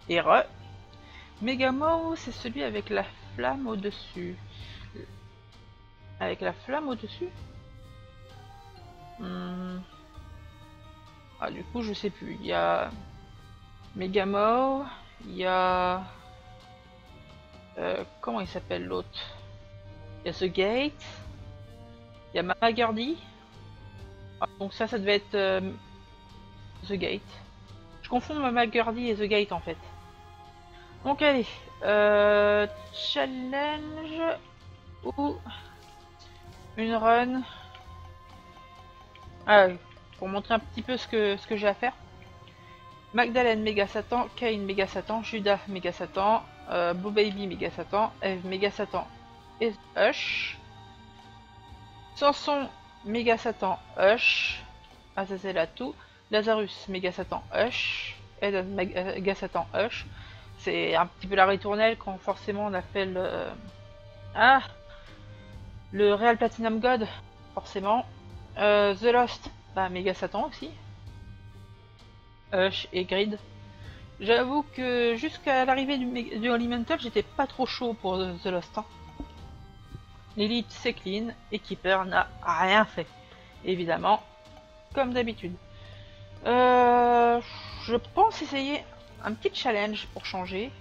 Et re. Megamo, c'est celui avec la flamme au-dessus. Avec la flamme au-dessus. Ah, du coup, je sais plus. Il y a Megamo, il y a... comment il s'appelle l'autre? Il y a The Gate, il y a Mama Gurdy. Ah, donc ça devait être The Gate. Je confonds Mama Gurdy et The Gate en fait. Donc allez, challenge ou une run. Ah, pour montrer un petit peu ce que j'ai à faire. Magdalene Méga Satan, Cain Méga Satan, Judas Méga Satan, Bo Baby Méga Satan, Eve Méga Satan et Hush. Samson Méga Satan Hush, Azazel Atou, Lazarus Méga Satan Hush, Eden Méga Satan Hush. C'est un petit peu la ritournelle quand forcément on a fait le Real Platinum God, forcément. The Lost, bah Méga Satan aussi. Hush et Grid. J'avoue que jusqu'à l'arrivée du Elemental, j'étais pas trop chaud pour The Lost. Hein. L'élite c'est clean et Keeper n'a rien fait. Évidemment, comme d'habitude. Je pense essayer un petit challenge pour changer.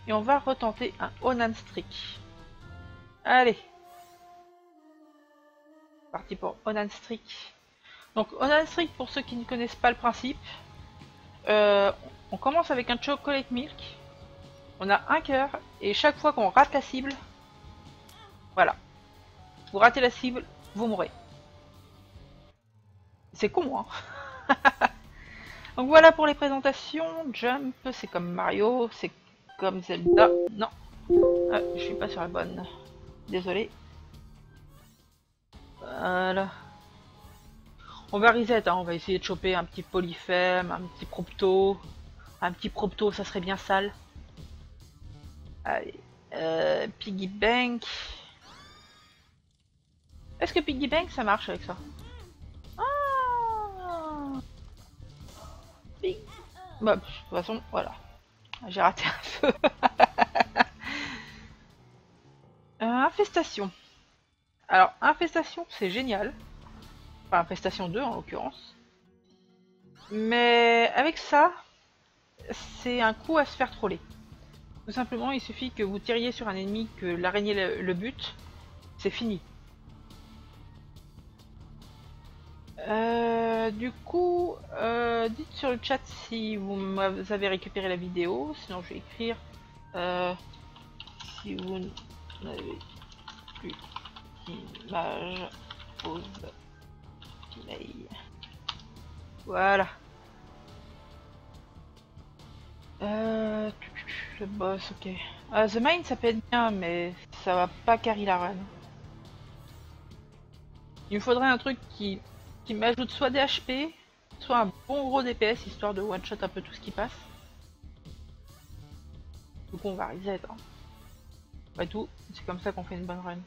Et on va retenter un Onan Streak. Allez. Parti pour Onan Streak. Donc Onan Streak, pour ceux qui ne connaissent pas le principe, on commence avec un chocolate milk. On a un cœur et chaque fois qu'on rate la cible, voilà. Vous ratez la cible, vous mourrez. C'est con, hein. Donc voilà pour les présentations. Jump, c'est comme Mario, c'est comme Zelda. Non, je suis pas sur la bonne. Désolé. Voilà. On va reset, hein. On va essayer de choper un petit Polyphem, un petit Propto. Un petit Propto, ça serait bien sale. Allez. Piggy Bank. Est-ce que Piggy Bank ça marche avec ça? Ah, bah, de toute façon, voilà. J'ai raté un peu. Infestation. Alors, Infestation, c'est génial. Enfin, Infestation 2 en l'occurrence. Mais avec ça, c'est un coup à se faire troller. Tout simplement, il suffit que vous tiriez sur un ennemi, que l'araignée le bute, c'est fini. Du coup, dites sur le chat si vous avez récupéré la vidéo, sinon je vais écrire si vous n'avez plus d'image, pause play. Voilà. Le boss, ok. The Mine ça peut être bien, mais ça va pas carry la run. Il me faudrait un truc qui m'ajoute soit des HP, soit un bon gros DPS, histoire de one-shot un peu tout ce qui passe. Du coup on va reset. Hein. Pas tout, c'est comme ça qu'on fait une bonne run.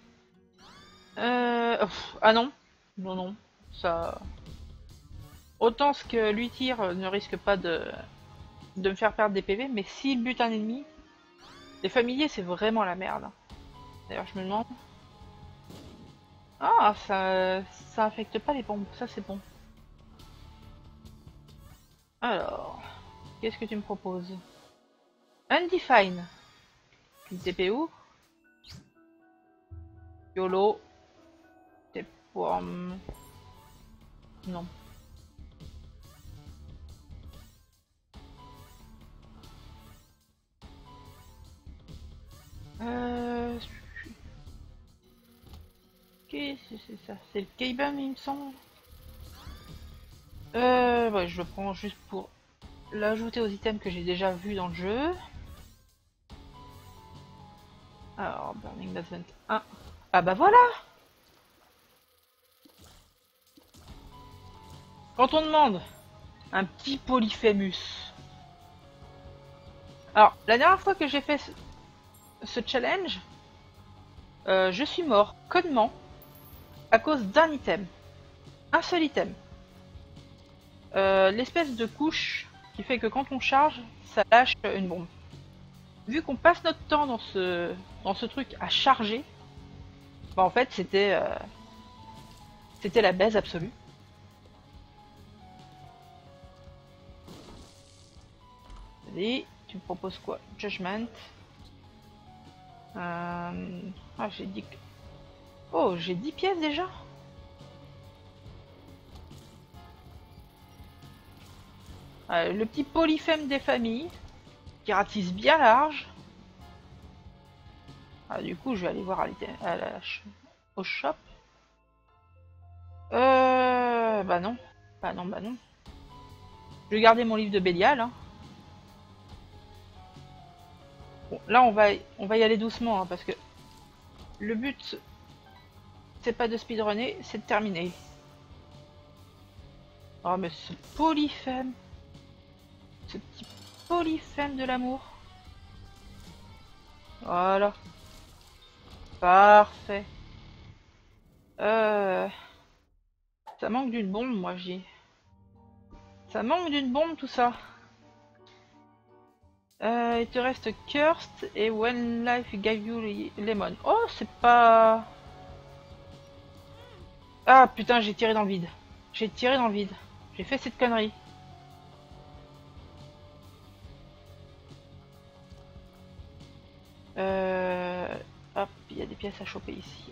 Ah non, non, non, ça... Autant ce que lui tire ne risque pas de me faire perdre des PV, mais s'il bute un ennemi, les familiers c'est vraiment la merde. D'ailleurs je me demande... Ah, ça affecte pas les bombes, ça c'est bon. Alors, qu'est-ce que tu me proposes? Undefine. TP où? YOLO. T'es pour... Non. Qu'est-ce que c'est ça? C'est le Kaiban il me semble. Ouais, je le prends juste pour l'ajouter aux items que j'ai déjà vus dans le jeu. Alors, Burning Basement 1. Ah bah voilà! Quand on demande un petit Polyphemus. Alors, la dernière fois que j'ai fait ce challenge, je suis mort connement à cause d'un item. Un seul item. L'espèce de couche qui fait que quand on charge, ça lâche une bombe. Vu qu'on passe notre temps dans ce truc à charger, bah en fait c'était la baise absolue. Vas-y, tu me proposes quoi? Judgment. Ah, j'ai dit que... Oh, j'ai 10 pièces déjà? Le petit polyphème des familles, qui ratisse bien large. Ah, du coup, je vais aller voir au shop. Bah non. Bah non, bah non. Je vais garder mon livre de Bélial. Hein. Bon, là, on va y aller doucement, hein, parce que le but, c'est pas de speedrunner, c'est de terminer. Oh, mais ce polyphème. Ce petit polyphème de l'amour. Voilà. Parfait. Ça manque d'une bombe, moi, je dis. Ça manque d'une bombe, tout ça. Il te reste Cursed et When Life Gave You Lemon. Oh, c'est pas... Ah, putain, j'ai tiré dans le vide. J'ai tiré dans le vide. J'ai fait cette connerie. Hop, il y a des pièces à choper ici.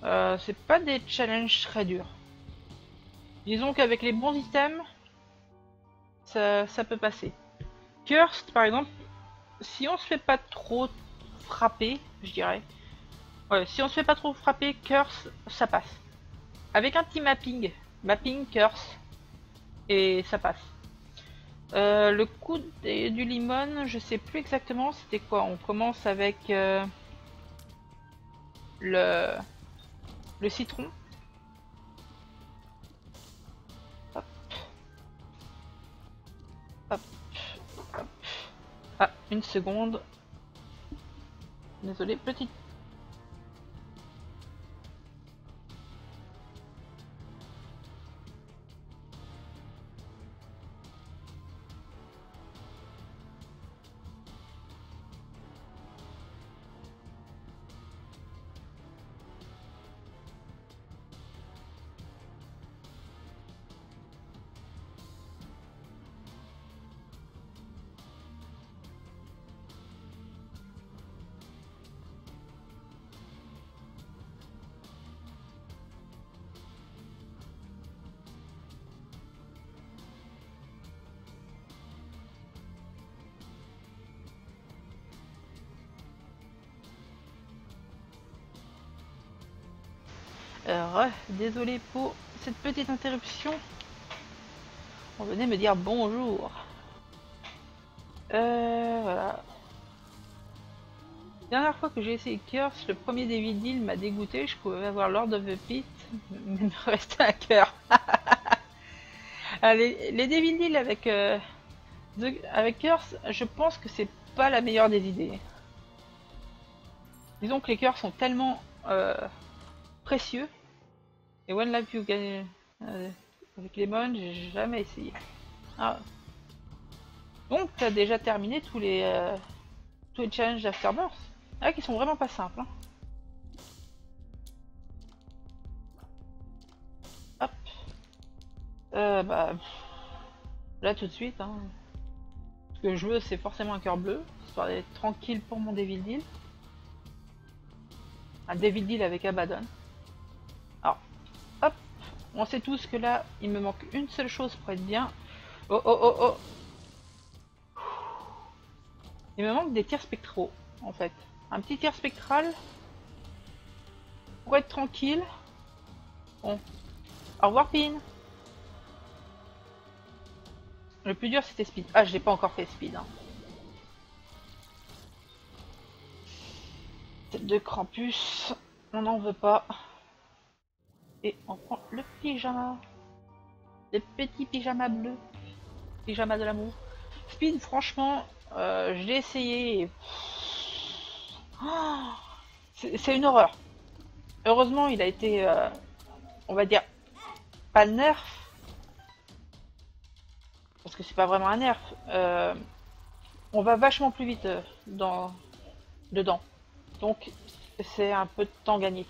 C'est pas des challenges très durs. Disons qu'avec les bons items, ça peut passer. Cursed, par exemple, si on se fait pas trop frapper, je dirais. Ouais, si on se fait pas trop frapper, Curse, ça passe. Avec un petit mapping Curse, et ça passe. Le coup du limon, je sais plus exactement, c'était quoi? On commence avec le citron. Hop. Hop. Hop. Ah, une seconde. Désolé, petite. Désolé pour cette petite interruption. On venait me dire bonjour. Voilà. La dernière fois que j'ai essayé Curse, le premier Devil Deal m'a dégoûté. Je pouvais avoir Lord of the Pit, mais il me restait un cœur. Les Devil Deal avec Curse, je pense que c'est pas la meilleure des idées. Disons que les cœurs sont tellement précieux. Et One Life You gagne avec Lemon, j'ai jamais essayé. Ah. Donc tu as déjà terminé tous les challenges d'Afterbirth. Ah, qui sont vraiment pas simples. Hein. Hop. Bah, là tout de suite. Hein. Ce que je veux, c'est forcément un cœur bleu, histoire d'être tranquille pour mon Devil Deal. Un Devil Deal avec Abaddon. Alors, hop. On sait tous que là, il me manque une seule chose pour être bien. Oh oh oh oh. Il me manque des tirs spectraux, en fait. Un petit tir spectral. Pour être tranquille. Bon. Au revoir, Pin. Le plus dur, c'était Speed. Ah, je l'ai pas encore fait, Speed. Hein. Tête de Krampus. On n'en veut pas. Et on prend le pyjama. Le petit pyjama bleu. Pyjama de l'amour. Speed, franchement, je l'ai essayé. Et... Oh, c'est une horreur. Heureusement, il a été, on va dire, pas nerf, parce que c'est pas vraiment un nerf, on va vachement plus vite dedans. Donc c'est un peu de temps gagné.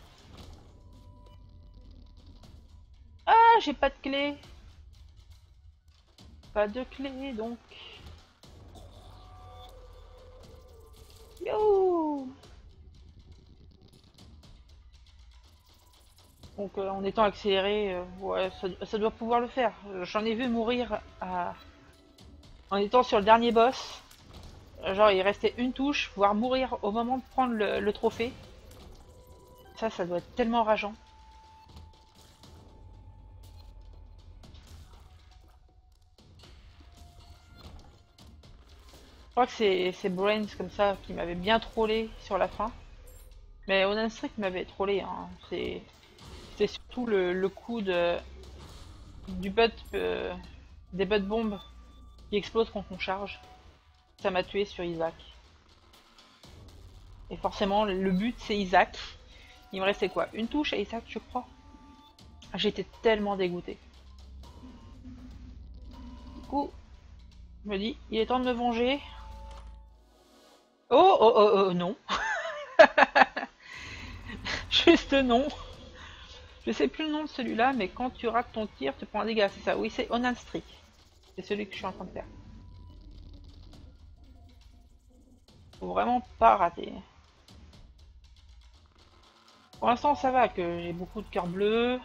Ah, j'ai pas de clé. Pas de clé donc. Yo! Donc en étant accéléré, ouais, ça doit pouvoir le faire. J'en ai vu mourir en étant sur le dernier boss. Genre il restait une touche, voire mourir au moment de prendre le trophée. Ça doit être tellement rageant. Je crois que c'est Brains comme ça qui m'avait bien trollé sur la fin. Mais Onan Strict m'avait trollé, hein. C'est surtout le coup du butt, des butt bombes qui explosent quand on charge. Ça m'a tué sur Isaac. Et forcément, le but c'est Isaac. Il me restait quoi? Une touche à Isaac, je crois. J'étais tellement dégoûté. Du coup, je me dis, il est temps de me venger. Oh, oh, oh, oh, non. Juste non. Je sais plus le nom de celui-là, mais quand tu rates ton tir, tu prends un dégât, c'est ça. Oui, c'est Onan Streak. C'est celui que je suis en train de faire. Faut vraiment pas rater. Pour l'instant, ça va, que j'ai beaucoup de cœurs bleus.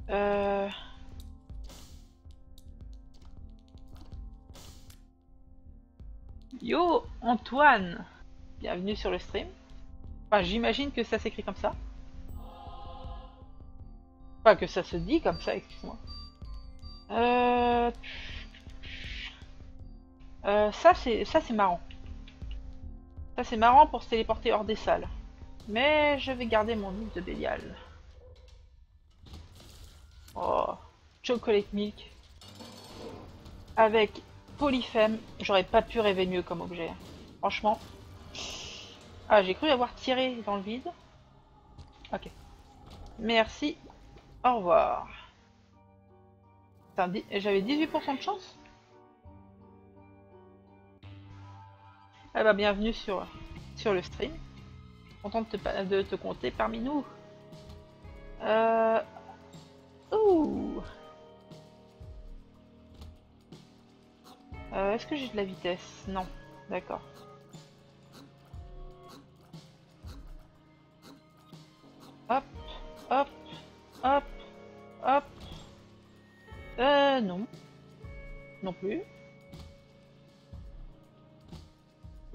Euh... Yo, Antoine! Bienvenue sur le stream. Enfin, j'imagine que ça s'écrit comme ça. Pas que ça se dit comme ça, excuse-moi. Euh... ça c'est marrant. Ça c'est marrant pour se téléporter hors des salles. Mais je vais garder mon île de Bélial. Oh, Chocolate Milk. Avec Polyphème, j'aurais pas pu rêver mieux comme objet. Franchement. Ah, j'ai cru avoir tiré dans le vide. Ok. Merci. Au revoir. J'avais 18% de chance. Ah bah bienvenue sur le stream. Content de te compter parmi nous. Ouh. Est-ce que j'ai de la vitesse? Non. D'accord. Hop, hop, hop, hop. Non. Non plus.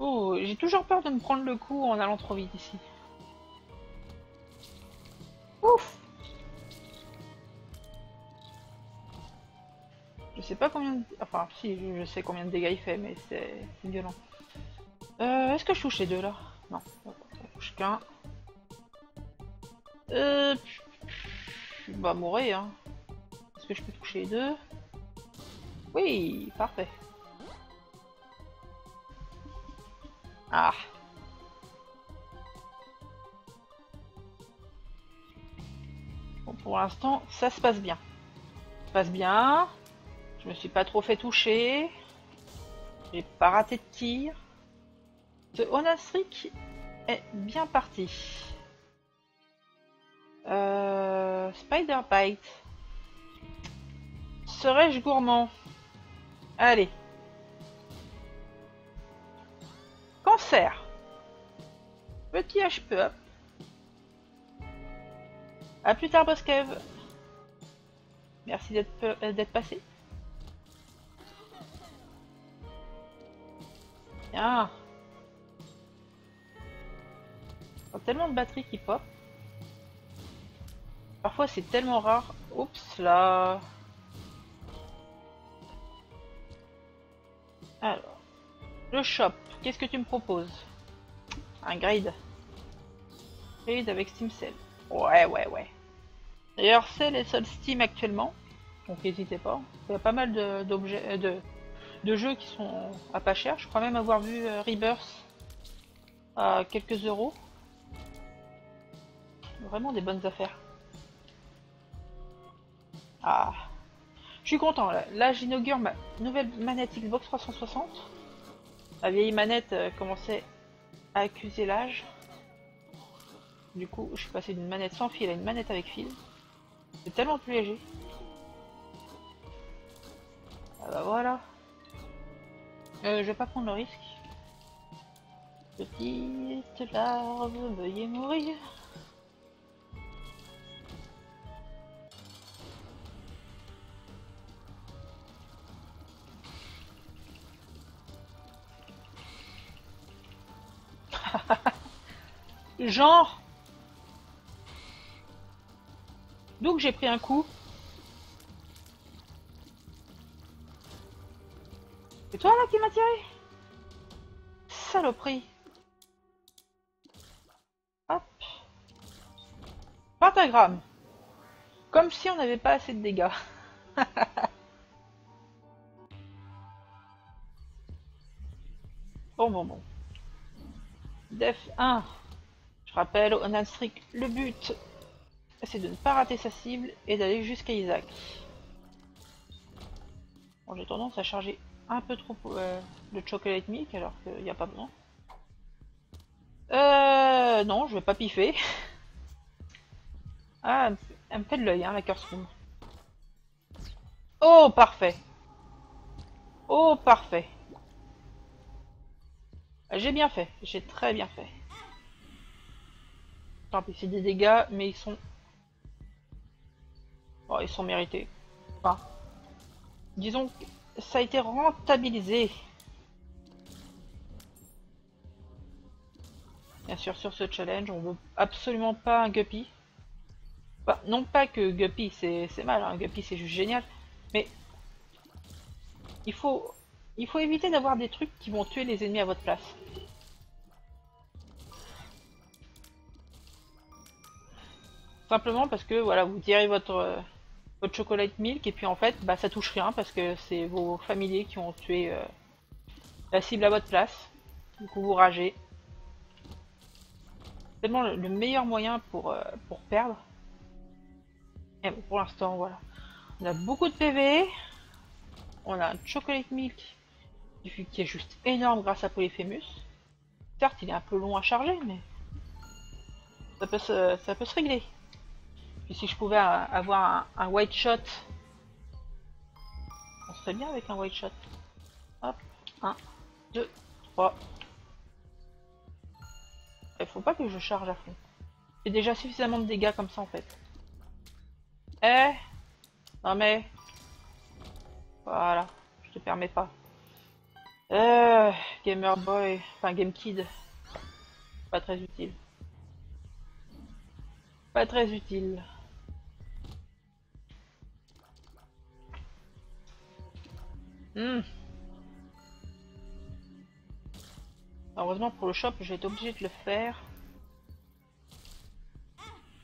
Oh, j'ai toujours peur de me prendre le coup en allant trop vite ici. Ouf! Je sais pas combien de... Enfin, si, je sais combien de dégâts il fait, mais c'est violent. Est-ce que je touche les deux, là? Non, je touche qu'un. Bah, mourir, hein. Est-ce que je peux toucher les deux? Oui, parfait. Ah. Bon, pour l'instant, ça se passe bien. Ça se passe bien. Je me suis pas trop fait toucher. J'ai pas raté de tir. Ce Onasric est bien parti. Spider Bite. Serais-je gourmand? Allez. Cancer. Petit HP up. A plus tard, Boss Kev. Merci d'être passé. Bien. Il y a tellement de batteries qui pop. Parfois c'est tellement rare. Oups là. Alors. Le shop. Qu'est-ce que tu me proposes? Un grade. Grade avec Steam Cell. Ouais, ouais, ouais. D'ailleurs, Cell est seul Steam actuellement. Donc n'hésitez pas. Il y a pas mal d'objets, de jeux qui sont à pas cher. Je crois même avoir vu Rebirth à quelques euros. Vraiment des bonnes affaires. Ah. suis content là. Là j'inaugure ma nouvelle manette Xbox 360. La vieille manette commençait à accuser l'âge. Du coup je suis passé d'une manette sans fil à une manette avec fil. C'est tellement plus léger. Ah bah voilà. Je vais pas prendre le risque. Petite larve, veuillez mourir. Genre, d'où que j'ai pris un coup. C'est toi là qui m'a tiré? Saloperie. Hop. Pentagramme. Comme si on n'avait pas assez de dégâts. Bon. Def 1. Je rappelle, on Streak, le but, c'est de ne pas rater sa cible et d'aller jusqu'à Isaac. Bon, j'ai tendance à charger un peu trop le chocolate milk alors qu'il n'y a pas besoin. Non, je vais pas piffer. Ah, elle me fait de l'œil, hein, la curse room. Oh, parfait. Oh, parfait. J'ai bien fait, j'ai très bien fait. Tant pis, c'est des dégâts, mais ils sont... Oh, ils sont mérités. Enfin, disons que ça a été rentabilisé. Bien sûr, sur ce challenge, on veut absolument pas un Guppy. Enfin, non pas que Guppy c'est mal, hein. Guppy c'est juste génial, mais il faut, il faut éviter d'avoir des trucs qui vont tuer les ennemis à votre place. Simplement parce que voilà, vous tirez votre chocolate milk et puis en fait bah, ça touche rien parce que c'est vos familiers qui ont tué la cible à votre place. Du coup vous ragez. C'est tellement le meilleur moyen pour perdre. Et bon, pour l'instant voilà. On a beaucoup de PV. On a un chocolate milk qui est juste énorme grâce à Polyphemus. Certes il est un peu long à charger mais ça peut se régler. Puis si je pouvais avoir un white shot, on serait bien avec un white shot. Hop, 1, 2, 3. Il faut pas que je charge à fond. J'ai déjà suffisamment de dégâts comme ça en fait. Eh, non mais... Voilà, je te permets pas. Gamer boy, enfin game kid. Pas très utile. Pas très utile. Hmm. Heureusement pour le shop, j'ai été obligé de le faire.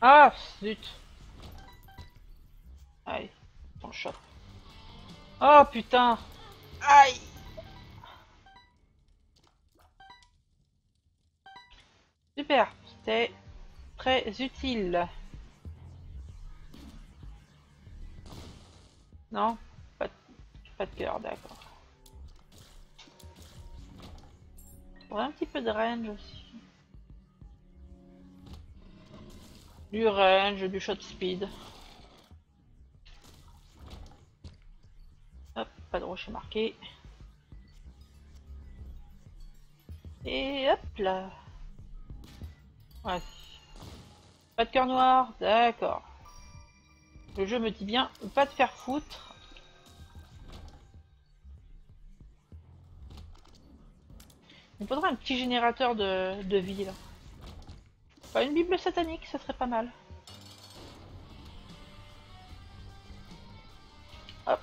Ah, zut. Allez, dans le shop. Oh putain. Aïe. Super, c'était très utile. Non, pas de cœur, d'accord. On a un petit peu de range aussi. Du range, du shot speed. Hop, pas de rocher marqué. Et hop là. Ouais. Pas de cœur noir, d'accord. Le jeu me dit bien, pas de faire foutre. Il me faudra un petit générateur de vie là. Enfin, une bible satanique, ça serait pas mal. Hop.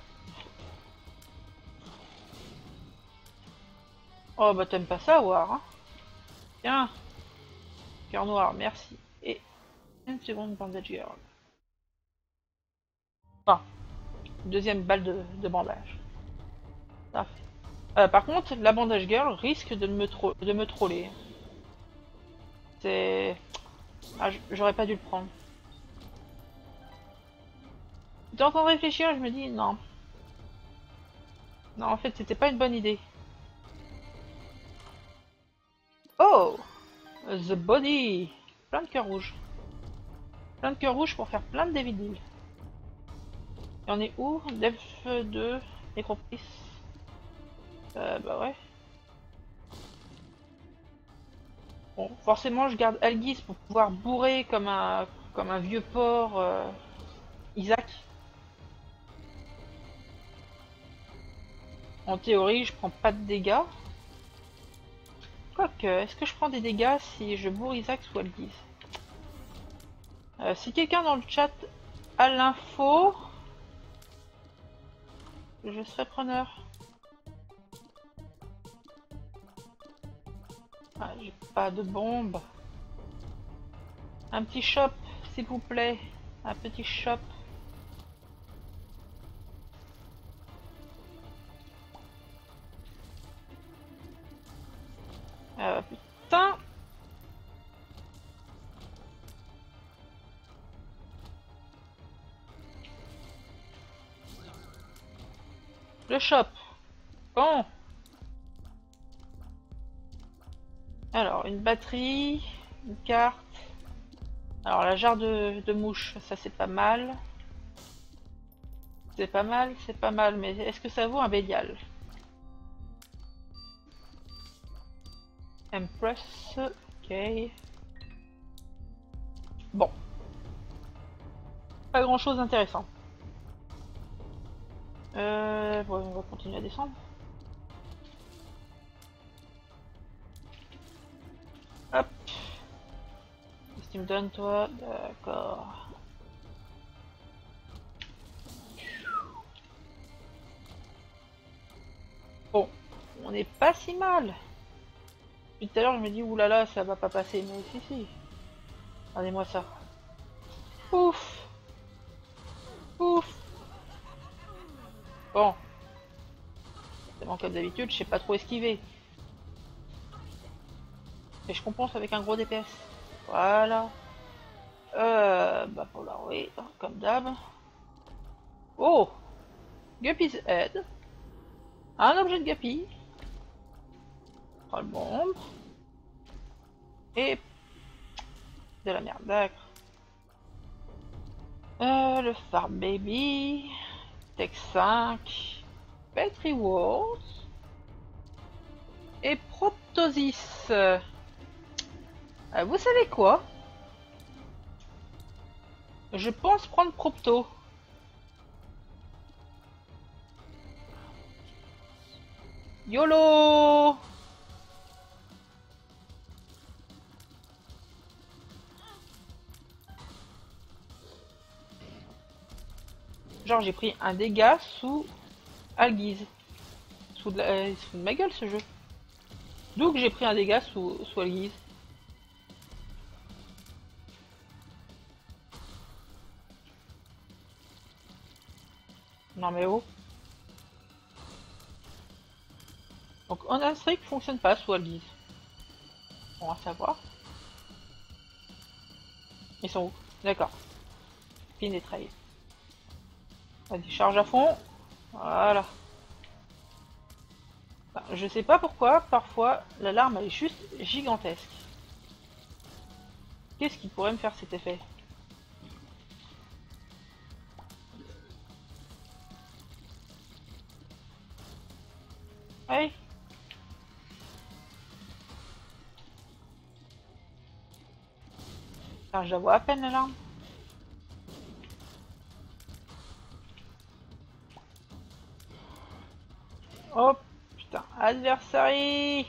Oh bah t'aimes pas ça, War, hein. Tiens. Cœur noir, merci. Et une seconde bandage girl. Enfin, deuxième balle de bandage. Parfait. Par contre, la bandage girl risque de me troller. C'est... Ah, j'aurais pas dû le prendre. J'étais en train de réfléchir, je me dis non. Non, en fait, c'était pas une bonne idée. Oh! The body! Plein de cœurs rouges. Plein de cœurs rouges pour faire plein de David Deal. Et on est où? Def 2, Necropolis. Bah ouais. Bon, forcément, je garde Algis pour pouvoir bourrer comme un vieux porc Isaac. En théorie, je prends pas de dégâts. Quoique, est-ce que je prends des dégâts si je bourre Isaac ou Algis? Si quelqu'un dans le chat a l'info, je serai preneur. Ah, j'ai pas de bombe. Un petit shop, s'il vous plaît. Un petit shop. Putain! Le shop. Bon. Alors, une batterie, une carte. Alors, la jarre de mouche, ça c'est pas mal. C'est pas mal, c'est pas mal, mais est-ce que ça vaut un Bélial? Empress, ok. Bon. Pas grand chose d'intéressant. Ouais, on va continuer à descendre. Hop. Qu'est-ce que tu me donnes, toi? D'accord. Bon, on n'est pas si mal. Depuis tout à l'heure, je me dis, oulala, ça va pas passer. Mais si, si. Regardez-moi ça. Ouf. Ouf. Bon. Évidemment, comme d'habitude, je sais pas trop esquiver. Et je compense avec un gros DPS. Voilà. Bah pour la oui, comme d'hab. Oh! Guppy's Head. Un objet de Guppy. Troll bombe. Et de la merde, d'accord. Le Farm Baby. Tech 5. Pet Rewards. Et Proptosis. Vous savez quoi? Je pense prendre Propto. YOLO! Genre j'ai pris un dégât sous Algiz. Sous de la... il se fout de ma gueule ce jeu. D'où que j'ai pris un dégât sous Algiz. Non mais oh. Donc on Streak fonctionne pas sous Algiz. On va savoir. Ils sont où? D'accord. Pin et trail. Vas-y, charge à fond. Voilà. Enfin, je sais pas pourquoi, parfois, l'alarme elle est juste gigantesque. Qu'est-ce qui pourrait me faire cet effet? Ouais. Enfin, je la vois à peine l'alarme. Oh putain, adversary.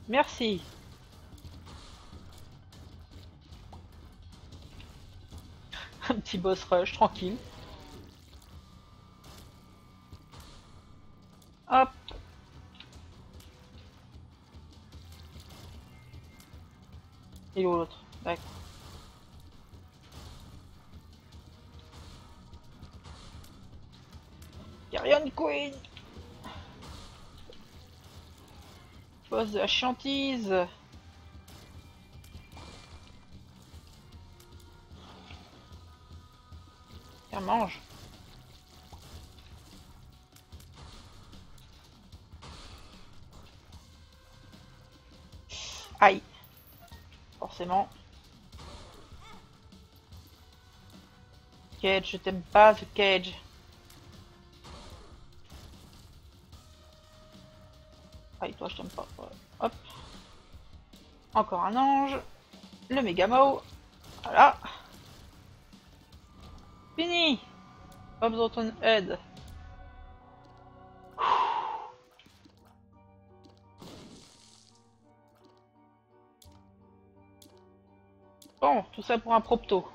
Merci. Un petit boss rush, tranquille. Hop. Et où l'autre? D'accord. Carrion Queen. Boss de la chiantise. Tiens, mange. Aïe. Forcément. Cage, je t'aime pas ce Cage. Aïe, toi je t'aime pas. Hop. Encore un ange. Le Mégamo. Voilà. Fini. Pas besoin de ton aide. Bon, tout ça pour un propto.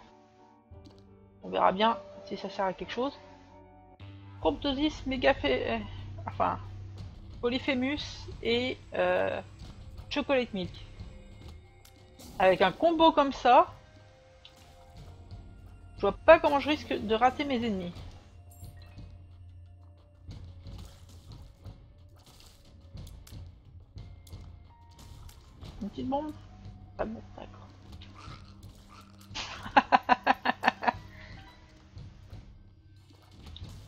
On verra bien si ça sert à quelque chose. Proptosis, enfin, Polyphémus et Chocolate Milk. Avec un combo comme ça, je vois pas comment je risque de rater mes ennemis. Une petite bombe? Pas bon, d'accord.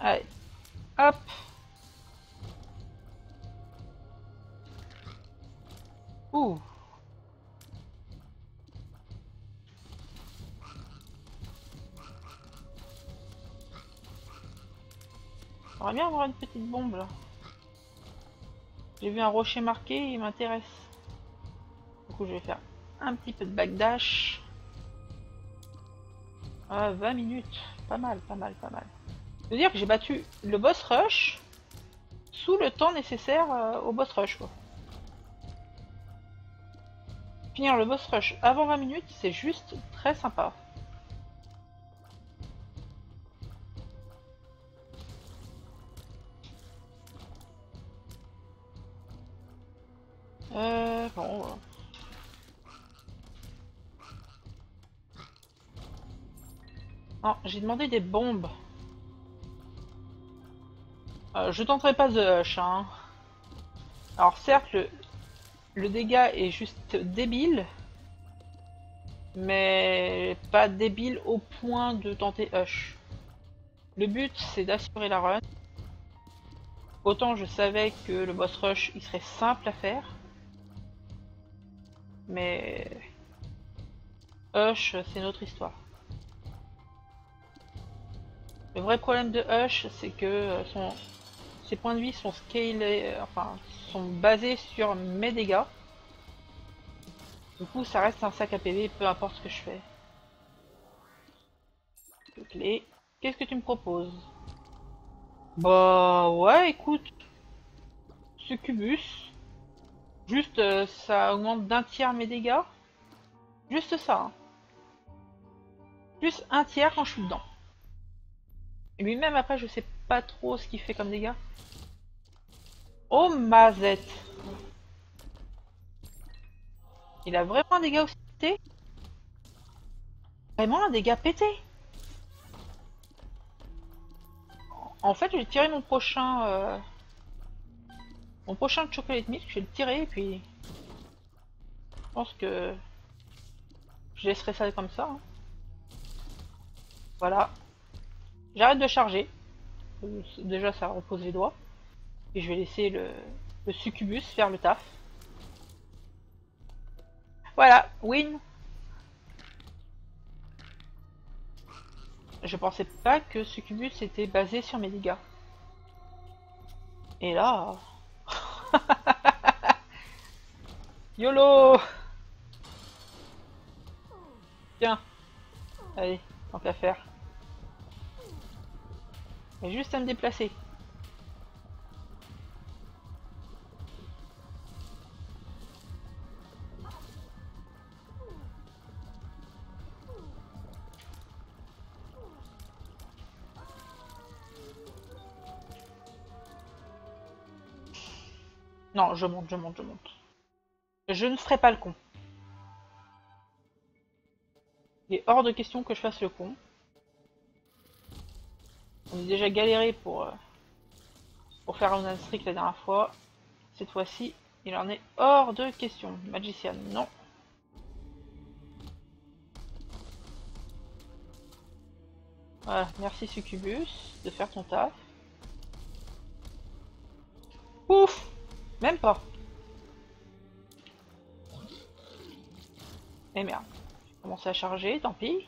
Allez, hop. Ouh. J'aimerais bien avoir une petite bombe là. J'ai vu un rocher marqué, il m'intéresse. Du coup, je vais faire un petit peu de backdash. 20 minutes. Pas mal, pas mal, pas mal. Je veux dire que j'ai battu le boss rush sous le temps nécessaire au boss rush, quoi. Finir le boss rush avant 20 minutes, c'est juste très sympa. Bon... Non, j'ai demandé des bombes. Je tenterai pas The Hush, hein. Alors certes, le dégât est juste débile, mais pas débile au point de tenter Hush. Le but, c'est d'assurer la run. Autant je savais que le boss rush, il serait simple à faire. Mais... Hush, c'est notre histoire. Le vrai problème de Hush, c'est que ses points de vie sont scalés, enfin, sont basés sur mes dégâts. Du coup, ça reste un sac à PV, peu importe ce que je fais. Clé. Qu'est-ce que tu me proposes? Bah ouais, écoute. Succubus. Juste, ça augmente d'un tiers mes dégâts. Juste ça. Hein. Plus un tiers quand je suis dedans. Et lui-même, après, je sais pas trop ce qu'il fait comme dégâts. Oh, mazette. Il a vraiment un dégât aussi pété? Vraiment un dégât pété? En fait, je vais tirer mon prochain... Mon prochain chocolate milk, je vais le tirer et puis... Je pense que... Je laisserai ça comme ça. Hein. Voilà. J'arrête de charger. Déjà, ça repose les doigts. Et je vais laisser le succubus faire le taf. Voilà, win. Je pensais pas que succubus était basé sur mes dégâts. Et là... YOLO. Tiens. Allez, tant qu'à faire. J'ai juste à me déplacer. Non, je monte, je monte, je monte. Je ne ferai pas le con. Il est hors de question que je fasse le con. On a déjà galéré pour faire un streak la dernière fois. Cette fois-ci, il en est hors de question. Magician, non. Voilà, merci Succubus de faire ton taf. Ouf! Même pas. Et merde. J'ai commencé à charger, tant pis.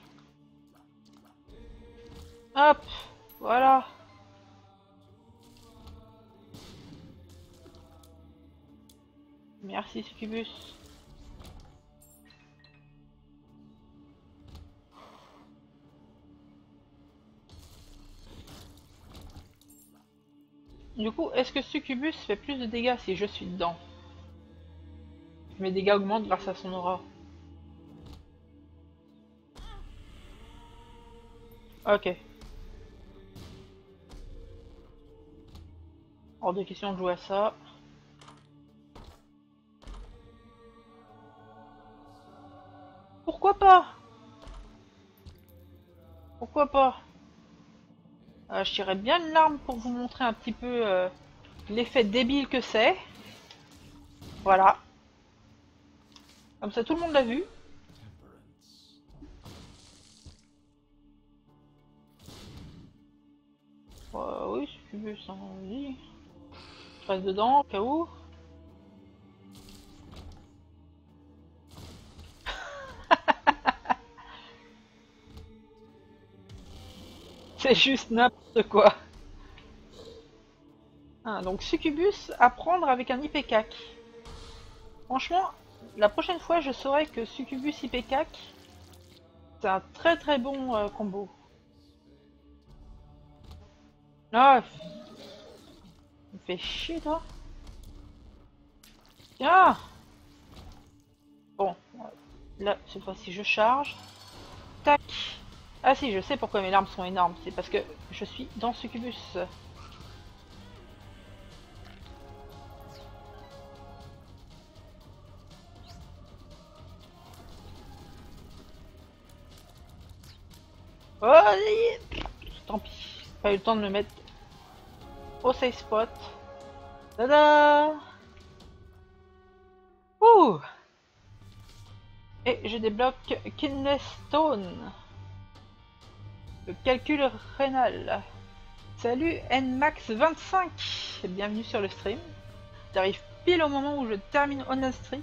Hop, voilà. Merci Succubus. Du coup, est-ce que Succubus fait plus de dégâts si je suis dedans? Mes dégâts augmentent grâce à son aura. Ok. Hors de question de jouer à ça. Pourquoi pas? Pourquoi pas? Je tirerais bien une larme pour vous montrer un petit peu l'effet débile que c'est. Voilà. Comme ça, tout le monde l'a vu. Oui, Succubus, hein, vas-y. Je reste dedans, au cas où. C'est juste n'importe quoi. Ah, donc Succubus à prendre avec un IPCAC. Franchement, la prochaine fois, je saurai que Succubus IPCAC, c'est un très très bon combo. Ah, me fais chier toi. Tiens. Bon, là, cette fois-ci, je charge. Tac. Ah si, je sais pourquoi mes larmes sont énormes. C'est parce que je suis dans Succubus. Oh, tant pis. Pas eu le temps de me mettre au safe spot. Tada. Ouh. Et je débloque Kidney Stone. Le calcul rénal. Salut Nmax25. Bienvenue sur le stream. J'arrive pile au moment où je termine Online Streak.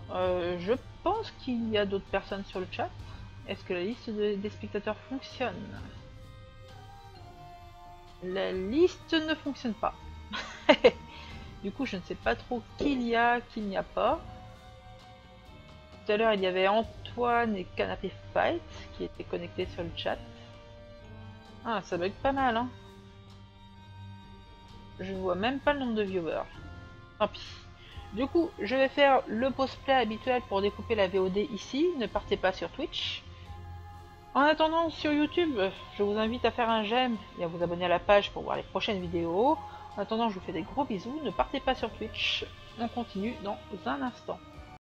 Je pense qu'il y a d'autres personnes sur le chat. Est-ce que la liste des spectateurs fonctionne? La liste ne fonctionne pas. Du coup, je ne sais pas trop qui il y a, qui n'y a pas. Tout à l'heure, il y avait Antoine et Canapé Fight qui étaient connectés sur le chat. Ah, ça bug pas mal, hein. Je ne vois même pas le nombre de viewers. Tant pis. Du coup, je vais faire le post-play habituel pour découper la VOD ici. Ne partez pas sur Twitch. En attendant, sur YouTube, je vous invite à faire un j'aime et à vous abonner à la page pour voir les prochaines vidéos. En attendant, je vous fais des gros bisous. Ne partez pas sur Twitch. On continue dans un instant.